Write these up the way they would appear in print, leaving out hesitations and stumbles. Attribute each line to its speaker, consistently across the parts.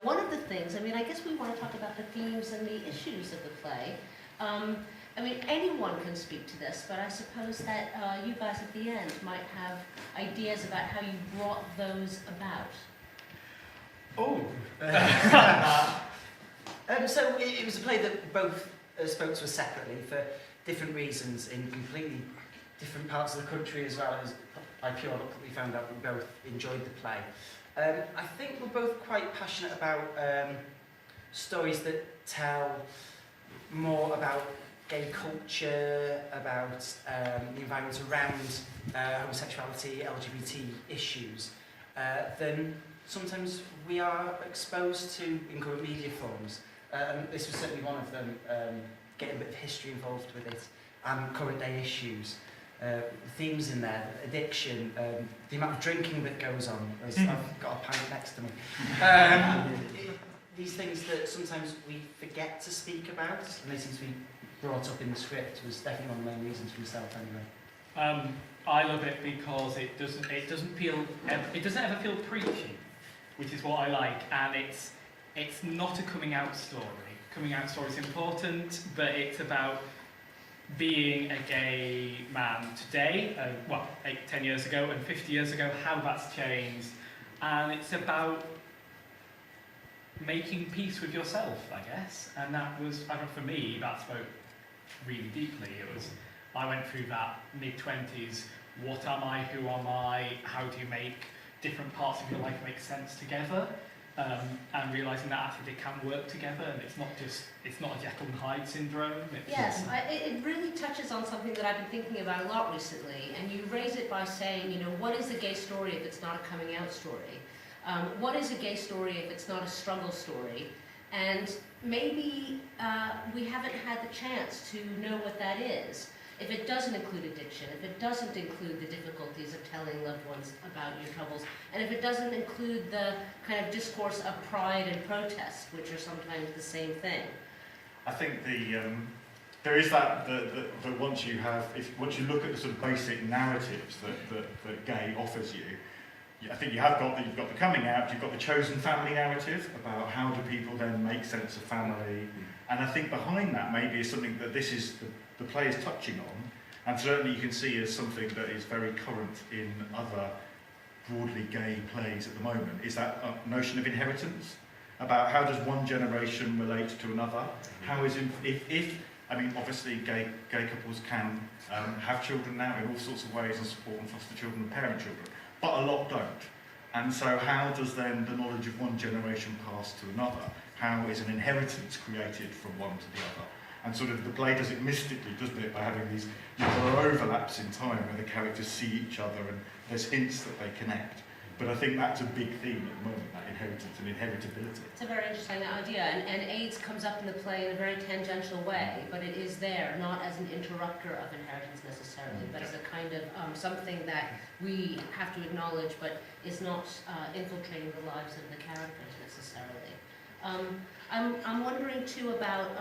Speaker 1: One of the things, I mean, I guess we want to talk about the themes and the issues of the play. I mean, anyone can speak to this, but I suppose that you guys at the end might have ideas about how you brought those about.
Speaker 2: Oh!
Speaker 3: So it was a play that both spoke to us separately for different reasons in completely different parts of the country, as well as by pure luck that we found out we both enjoyed the play. I think we're both quite passionate about stories that tell more about gay culture, about the environment around homosexuality, LGBT issues, than sometimes we are exposed to in current media forms. And this was certainly one of them, getting a bit of history involved with it, and current day issues. Themes in there, addiction, the amount of drinking that goes on, as I've got a pint next to me. These things that sometimes we forget to speak about, and they seem to be brought up in the script, was definitely one of the main reasons for myself anyway.
Speaker 2: I love it because it doesn't ever feel preachy, which is what I like, and it's not a coming out story. Coming out story is important, but it's about being a gay man today, 10 years ago and 50 years ago, how that's changed, and it's about making peace with yourself, I guess, and that was, I don't know, for me, that spoke really deeply. I went through that mid-20s, what am I, who am I, how do you make different parts of your life make sense together, and realising that actually they can work together, and it's not a Jekyll and Hyde syndrome.
Speaker 1: Yes, it really touches on something that I've been thinking about a lot recently, and you raise it by saying, you know, what is a gay story if it's not a coming out story? What is a gay story if it's not a struggle story? And maybe we haven't had the chance to know what that is. If it doesn't include addiction, if it doesn't include the difficulties of telling loved ones about your troubles, and if it doesn't include the kind of discourse of pride and protest, which are sometimes the same thing.
Speaker 4: I think there is that once you look at the sort of basic narratives that gay offers you, I think you've got the coming out, you've got the chosen family narrative about how do people then make sense of family, and I think behind that maybe is something that the play is touching on, and certainly you can see as something that is very current in other broadly gay plays at the moment, is that notion of inheritance, about how does one generation relate to another, how is, I mean, obviously gay couples can have children now in all sorts of ways and support and foster children and parent children, but a lot don't. And so how does then the knowledge of one generation pass to another? How is an inheritance created from one to the other? And sort of the play does it mystically, doesn't it, by having these overlaps in time where the characters see each other and there's hints that they connect. But I think that's a big theme at the moment, that inheritance and inheritability.
Speaker 1: It's a very interesting idea, and AIDS comes up in the play in a very tangential way, but it is there, not as an interrupter of inheritance necessarily, but as a kind of something that we have to acknowledge, but is not infiltrating the lives of the characters necessarily. I'm wondering too about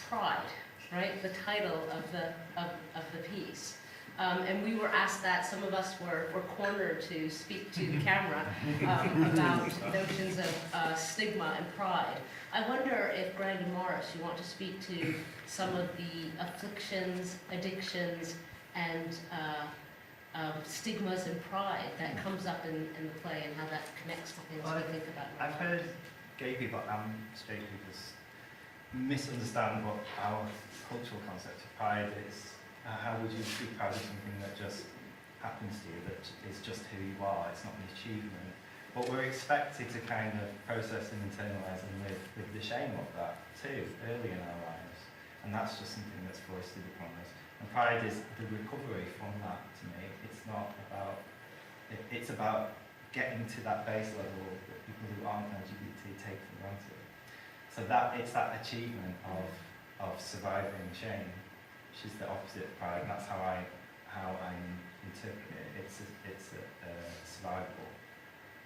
Speaker 1: Pride, right? The title of the piece. And we were asked that, some of us were cornered to speak to the camera about notions of stigma and pride. I wonder if Greg and Maurice, you want to speak to some of the afflictions, addictions, and stigmas and pride that comes up in the play, and how that connects to things we think about.
Speaker 5: I've heard gay people and straight people misunderstand what our cultural concept of pride is. How would you be proud of something that just happens to you, that is just who you are, it's not an achievement? But we're expected to kind of process and internalise and live with the shame of that too, early in our lives. And that's just something that's foisted upon us. And pride is the recovery from that to me. It's not about, it's about getting to that base level that people who aren't LGBT take for granted. So that it's that achievement of surviving shame, which is the opposite of pride, and that's how I interpret it. It's survivable,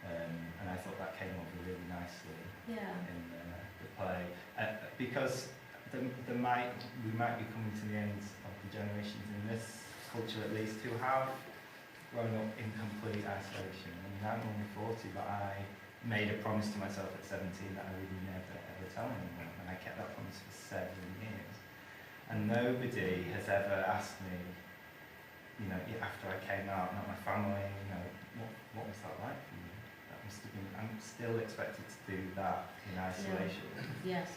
Speaker 5: and I thought that came over really nicely in the play, because we might be coming to the end of the generations in this culture, at least, who have grown up in complete isolation. I mean, I'm only 40, but I made a promise to myself at 17 that I would never ever tell anyone, and I kept that promise for 7 years. And nobody has ever asked me, you know, after I came out, not my family, you know, what was that like for you? That must have been, I'm still expected to do that in isolation.
Speaker 1: Yes.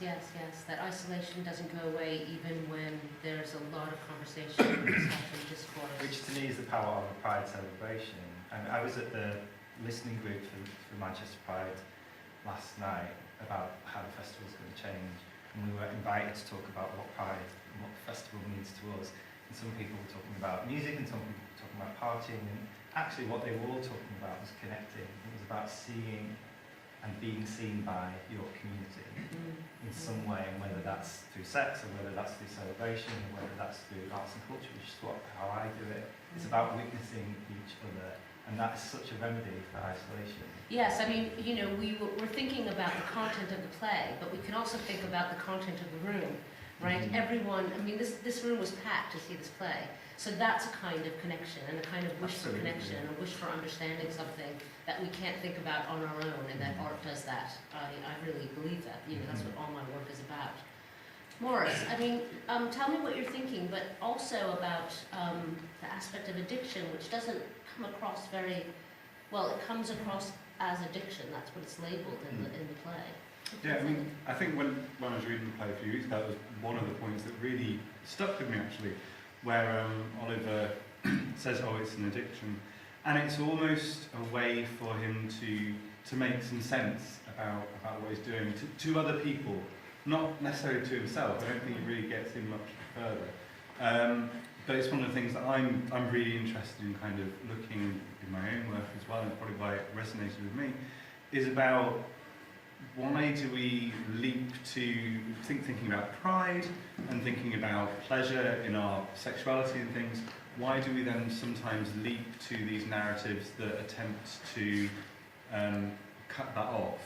Speaker 1: That isolation doesn't go away even when there's a lot of conversation, discussion, discourse.
Speaker 5: Which to me is the power of a Pride celebration. I was at the listening group for Manchester Pride last night about how the festival's going to change, and we were invited to talk about what Pride and what the festival means to us. And some people were talking about music, and some people were talking about partying, and actually what they were all talking about was connecting. It was about seeing and being seen by your community in some way, and whether that's through sex, or whether that's through celebration, or whether that's through arts and culture, which is how I do it. It's about witnessing each other, and that is such a remedy for isolation.
Speaker 1: Yes, I mean, you know, we're thinking about the content of the play, but we can also think about the content of the room, right? Everyone, I mean, this room was packed to see this play, so that's a kind of connection, and a kind of wish for connection, a wish for understanding something that we can't think about on our own, and that art does that. I really believe that. You know, that's what all my work is about. Maurice, I mean, tell me what you're thinking, but also about the aspect of addiction, which doesn't come across very well. It comes across as addiction. That's what it's labelled in the play.
Speaker 6: Yeah, I mean, I think when I was reading the play a few weeks ago, that was one of the points that really stuck with me, actually, where Oliver says, oh, it's an addiction. And it's almost a way for him to make some sense about what he's doing to other people, not necessarily to himself. I don't think it really gets him much further. But it's one of the things that I'm really interested in kind of looking in my own work as well, and probably why it resonated with me, is about why do we leap to thinking about pride and thinking about pleasure in our sexuality and things. Why do we then sometimes leap to these narratives that attempt to cut that off?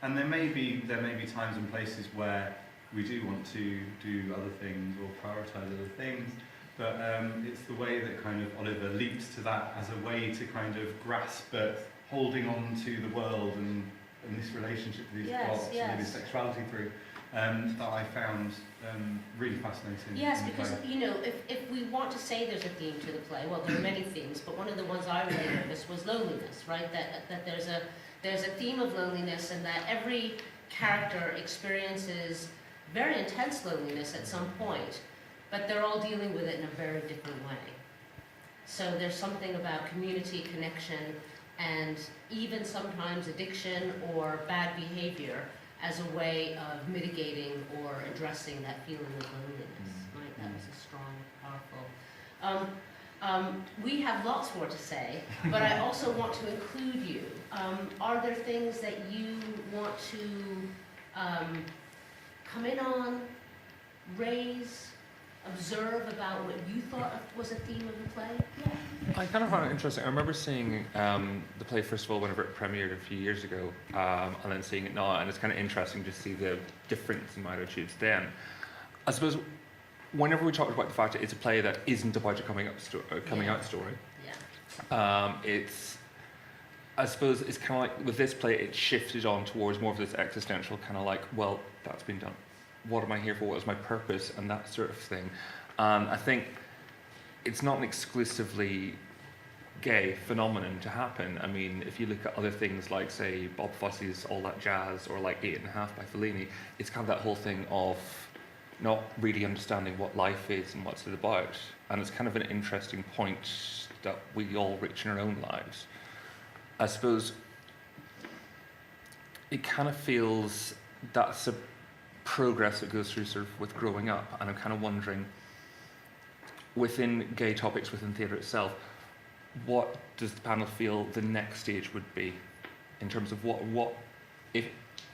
Speaker 6: And there may be times and places where we do want to do other things or prioritise other things, but it's the way that kind of Oliver leaps to that as a way to kind of grasp at holding on to the world and this relationship with these plots and with his sexuality through, that I found really fascinating.
Speaker 1: Yes, because, you know, if we want to say there's a theme to the play, well, there are many themes, but one of the ones I really noticed was loneliness, right? That there's a theme of loneliness, and that every character experiences very intense loneliness at some point, but they're all dealing with it in a very different way. So there's something about community, connection, and even sometimes addiction or bad behavior as a way of mitigating or addressing that feeling of loneliness. Right? That was a strong, powerful. We have lots more to say, but I also want to include you. Are there things that you want to come in on, raise, observe about what you thought was a theme of the play? Yeah.
Speaker 7: I kind of found it interesting. I remember seeing the play, first of all, whenever it premiered a few years ago, and then seeing it now, and it's kind of interesting to see the difference in my attitudes then. I suppose whenever we talked about the fact that it's a play that isn't about a coming out story, I suppose it's kind of like with this play, it shifted on towards more of this existential kind of like, well, that's been done. What am I here for? What is my purpose? And that sort of thing. And I think it's not an exclusively gay phenomenon to happen. I mean, if you look at other things like, say, Bob Fosse's All That Jazz or like 8.5 by Fellini, it's kind of that whole thing of not really understanding what life is and what's it about. And it's kind of an interesting point that we all reach in our own lives. I suppose it kind of feels that's a progress that goes through sort of with growing up, and I'm kind of wondering, within gay topics within theatre itself, what does the panel feel the next stage would be in terms of what if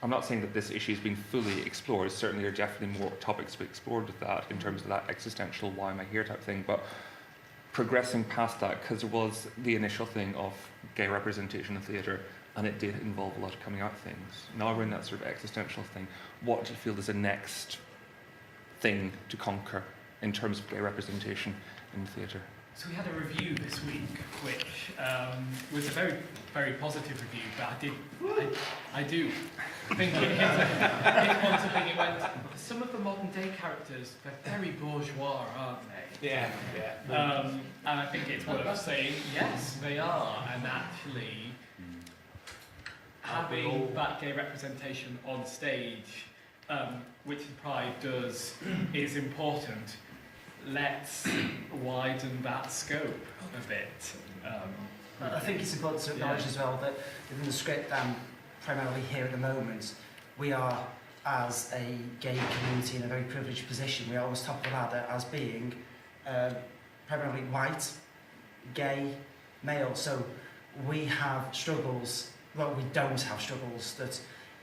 Speaker 7: I'm not saying that this issue is being fully explored, certainly there are definitely more topics to be explored with that in terms of that existential why am I here type thing, but progressing past that, because there was the initial thing of gay representation in theatre, and it did involve a lot of coming out things. Now we're in that sort of existential thing. What do you feel is the next thing to conquer in terms of gay representation in theatre?
Speaker 2: So we had a review this week, which was a very, very positive review, but I do think it hit it went, some of the modern day characters, they're very bourgeois, aren't they?
Speaker 8: Yeah.
Speaker 2: And I think it's worth saying, yes, they are, and actually having that gay representation on stage, which the Pride does, is important. Let's widen that scope a bit.
Speaker 3: I think it's important to acknowledge as well that within the script and primarily here at the moment, we are, as a gay community, in a very privileged position. We are always top of the ladder as being primarily white, gay, male. So we have struggles, well, we don't have struggles that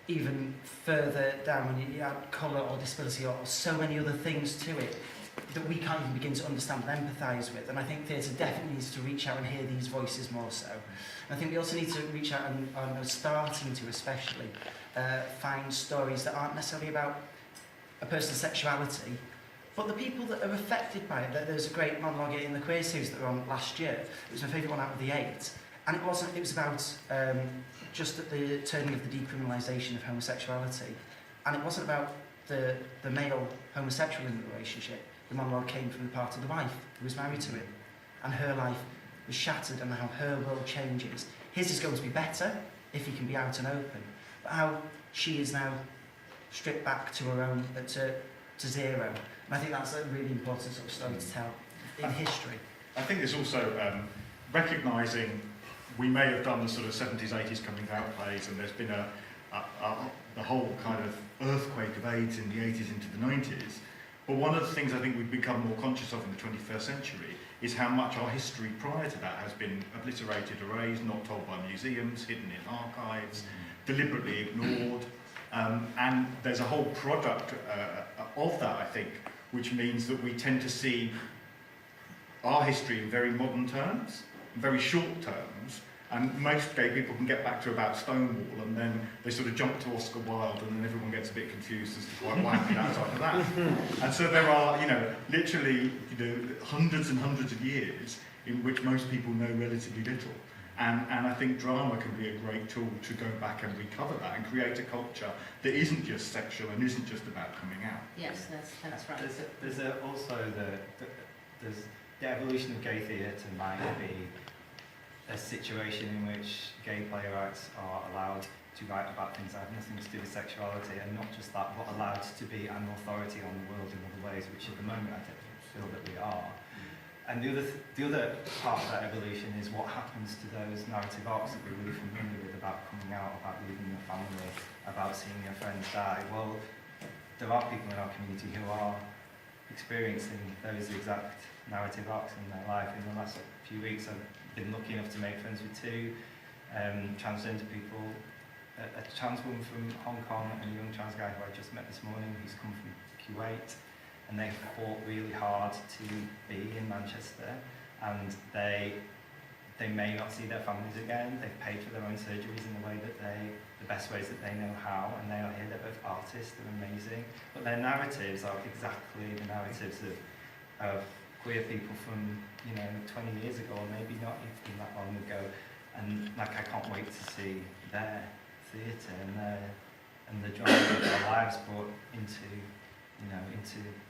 Speaker 3: even further down when you add colour or disability or so many other things to it that we can't even begin to understand and empathise with. And I think theatre definitely needs to reach out and hear these voices more so. And I think we also need to reach out and are starting to especially find stories that aren't necessarily about a person's sexuality, but the people that are affected by it. There's a great monologue in the queer series that were on last year. It was my favourite one out of the 8. And it was about just at the turning of the decriminalisation of homosexuality. And it wasn't about the male homosexual in the relationship. The monologue came from the part of the wife who was married to him. And her life was shattered and how her world changes. His is going to be better if he can be out and open. But how she is now stripped back to her own, to zero. And I think that's a really important sort of story to tell in history.
Speaker 4: I think there's also recognising we may have done the sort of 70s, 80s coming out plays, and there's been the whole kind of earthquake of AIDS in the 80s into the 90s. But one of the things I think we've become more conscious of in the 21st century is how much our history prior to that has been obliterated, erased, not told by museums, hidden in archives, deliberately ignored. And there's a whole product of that, I think, which means that we tend to see our history in very modern terms, very short terms, and most gay people can get back to about Stonewall, and then they sort of jump to Oscar Wilde, and then everyone gets a bit confused as to quite what happened after that. And so there are, literally, hundreds and hundreds of years in which most people know relatively little. And I think drama can be a great tool to go back and recover that and create a culture that isn't just sexual and isn't just about coming out.
Speaker 1: Yes, that's right.
Speaker 5: There's also there's the evolution of gay theatre might be a situation in which gay playwrights are allowed to write about things that have nothing to do with sexuality, and not just that, but allowed to be an authority on the world in other ways, which at the moment I don't feel that we are. And the other part of that evolution is what happens to those narrative arcs that we're really familiar with about coming out, about leaving your family, about seeing your friends die. Well, there are people in our community who are experiencing those exact narrative arcs in their life. In the last few weeks, I've been lucky enough to make friends with 2 transgender people, a trans woman from Hong Kong and a young trans guy who I just met this morning who's come from Kuwait. And they fought really hard to be in Manchester, and they may not see their families again. They've paid for their own surgeries in the best ways that they know how, and they are here. They're both artists, they're amazing, but their narratives are exactly the narratives of queer people from 20 years ago, or maybe not even that long ago. And I can't wait to see their theatre and the drama of their lives brought into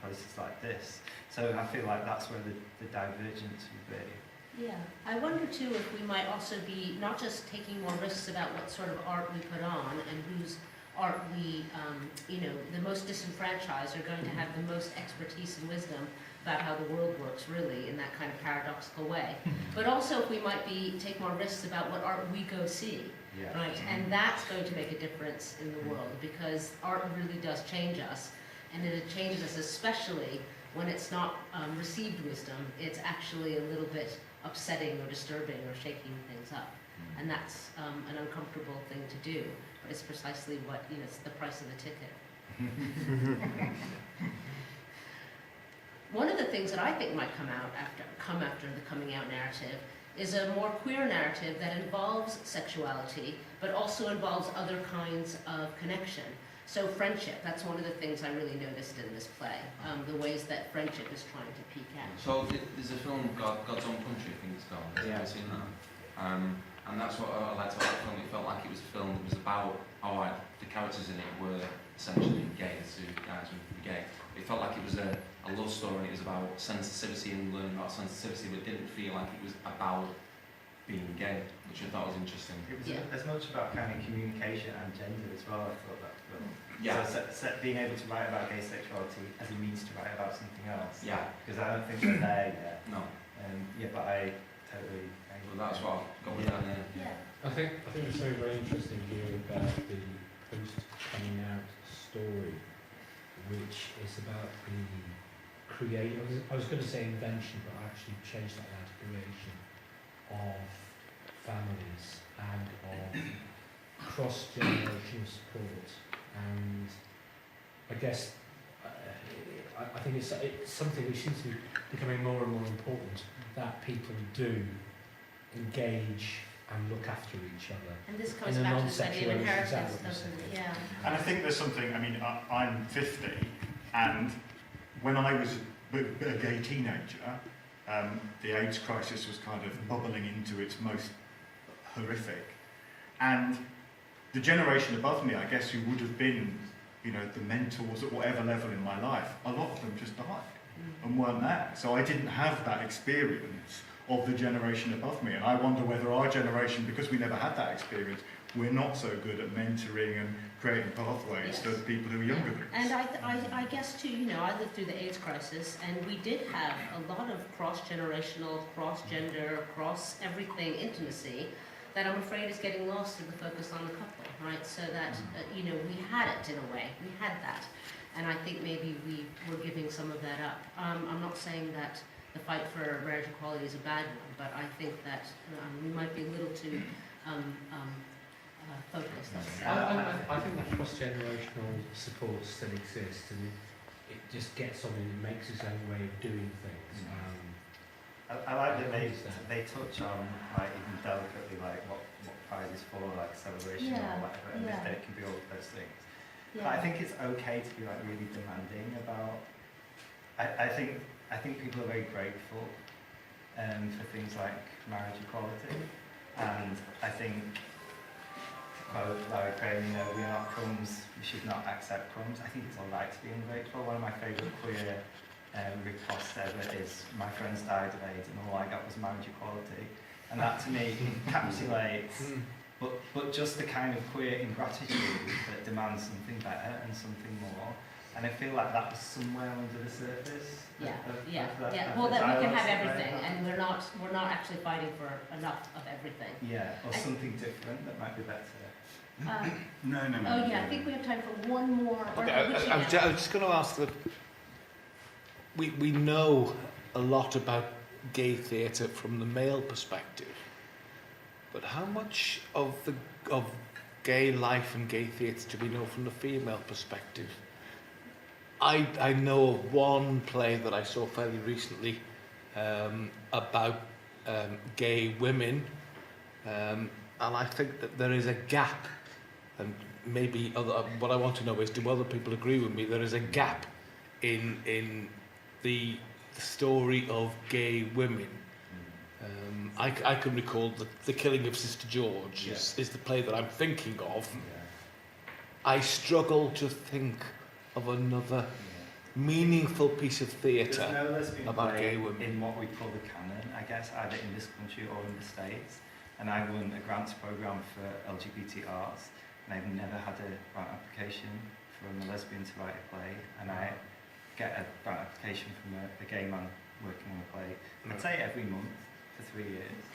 Speaker 5: places like this. So I feel like that's where the divergence would be.
Speaker 1: Yeah, I wonder too if we might also be not just taking more risks about what sort of art we put on and whose art we, the most disenfranchised are going to have the most expertise and wisdom about how the world works, really, in that kind of paradoxical way. But also if we might take more risks about what art we go see.
Speaker 5: Yeah.
Speaker 1: Right, and that's going to make a difference in the world, because art really does change us. And it changes us, especially when it's not received wisdom. It's actually a little bit upsetting or disturbing or shaking things up. And that's an uncomfortable thing to do. But it's precisely what, it's the price of the ticket. One of the things that I think might come after the coming out narrative is a more queer narrative that involves sexuality, but also involves other kinds of connection. So friendship, that's one of the things I really noticed in this play, the ways that friendship is trying to peek out.
Speaker 8: So there's a film, God's Own Country, I think it's called.
Speaker 3: Yeah.
Speaker 8: I've seen that. And that's what I liked about the film. It felt like it was a film that was about, the characters in it were essentially gay, the two guys were gay. It felt like it was a love story, and it was about sensitivity and learning about sensitivity, but it didn't feel like it was about being gay, which I thought was interesting.
Speaker 5: It was
Speaker 1: Yeah.
Speaker 5: as much about kind of communication and gender as well, I thought that film.
Speaker 8: Yeah.
Speaker 5: So being able to write about gay sexuality as a means to write about something else.
Speaker 8: Yeah.
Speaker 5: Because I don't think we're there yet.
Speaker 8: No.
Speaker 5: Yeah, but I totally agree.
Speaker 8: Well, that's what I've got with that there.
Speaker 1: Yeah.
Speaker 9: I think it's very, very interesting to hear about the post-coming out story, which is about the I was going to say invention, but I actually changed that now to creation of families and of cross-generational support. And I guess I think it's something which seems to be becoming more and more important, that people do engage and look after each other.
Speaker 1: And this comes
Speaker 9: In a
Speaker 1: back to this idea of
Speaker 9: non-sexual
Speaker 1: inheritance,
Speaker 9: example,
Speaker 1: doesn't it? Yeah.
Speaker 4: And I think there's something, I mean, I'm 50, and when I was a gay teenager, the AIDS crisis was kind of bubbling into its most horrific. And the generation above me, I guess, who would have been, you know, the mentors at whatever level in my life, a lot of them just died and weren't there. So I didn't have that experience of the generation above me. And I wonder whether our generation, because we never had that experience, we're not so good at mentoring and creating pathways
Speaker 1: Yes.
Speaker 4: for the people who are younger than us.
Speaker 1: And I guess too, you know, I lived through the AIDS crisis, and we did have a lot of cross-generational, cross-gender, cross-everything intimacy that I'm afraid is getting lost in the focus on the couple, right? So that, you know, we had it in a way, we had that. And I think maybe we were giving some of that up. I'm not saying that the fight for marriage equality is a bad one, but I think that we might be a little too focused.
Speaker 9: I think that cross-generational support still exists, and it just gets on and it makes its own way of doing things.
Speaker 5: I like that
Speaker 9: I
Speaker 5: they
Speaker 9: understand.
Speaker 5: touch on, like, even delicately, like what Pride is for, like celebration
Speaker 1: Yeah,
Speaker 5: or whatever, and
Speaker 1: yeah.
Speaker 5: that it can be all of those things.
Speaker 1: Yeah.
Speaker 5: But I think it's okay to be like really demanding about. I think people are very grateful for things like marriage equality, and I think, to quote Larry Crane, you know, we are not crumbs, we should not accept crumbs. I think it's all right to be ungrateful. One of my favourite queer riposts ever is "My friends died of AIDS and all I got was marriage equality," and that to me encapsulates. But just the kind of queer ingratitude that demands something better and something more. And I feel like that was somewhere under the surface.
Speaker 1: Yeah,
Speaker 5: of
Speaker 1: yeah,
Speaker 5: that,
Speaker 1: yeah.
Speaker 5: of
Speaker 1: Well,
Speaker 5: the
Speaker 1: that we can
Speaker 5: dialogues
Speaker 1: have
Speaker 5: that they
Speaker 1: everything,
Speaker 5: have.
Speaker 1: and we're not actually fighting for enough of everything.
Speaker 5: Yeah, or
Speaker 1: And-
Speaker 5: something different that might be better.
Speaker 6: No.
Speaker 1: Oh yeah, I think we have time for one more. Or
Speaker 10: Okay,
Speaker 1: which
Speaker 10: I was just going to ask that we know a lot about gay theatre from the male perspective, but how much of gay life and gay theatre do we know from the female perspective? I know of one play that I saw fairly recently about gay women, and I think that there is a gap, and maybe what I want to know is, do other people agree with me? There is a gap in the story of gay women. I can recall the Killing of Sister George is the play that I'm thinking of. I struggle to think of another meaningful piece of theatre
Speaker 5: There's no lesbian
Speaker 10: about
Speaker 5: play
Speaker 10: gay women.
Speaker 5: in what we call the canon, I guess, either in this country or in the States. And I run a grants programme for LGBT arts, and I've never had a grant application from a lesbian to write a play, and I get a grant application from a gay man working on a play, I'd say every month for 3 years.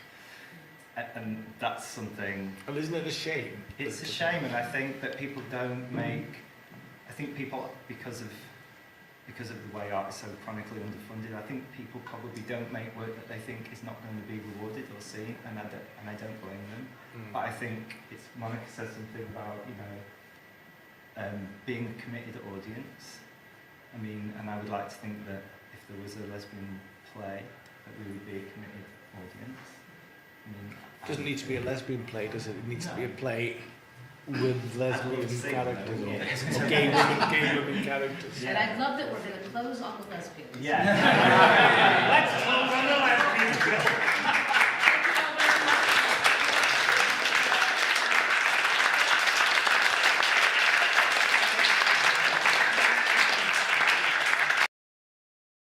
Speaker 5: And that's something.
Speaker 10: And isn't it a shame?
Speaker 5: It's a shame, and I think that people don't make. I think people, because of the way art is so chronically underfunded, I think people probably don't make work that they think is not going to be rewarded or seen, and I don't blame them. But I think it's Monica said something about, you know, being a committed audience. I mean, and I would like to think that if there was a lesbian play, that we would be a committed audience. I mean,
Speaker 10: It doesn't need to be a lesbian play, does it? It needs to be a play with lesbian characters or gay women characters.
Speaker 1: And I love that we're going to close on the lesbians.
Speaker 5: Yeah.
Speaker 2: Let's close on the lesbians.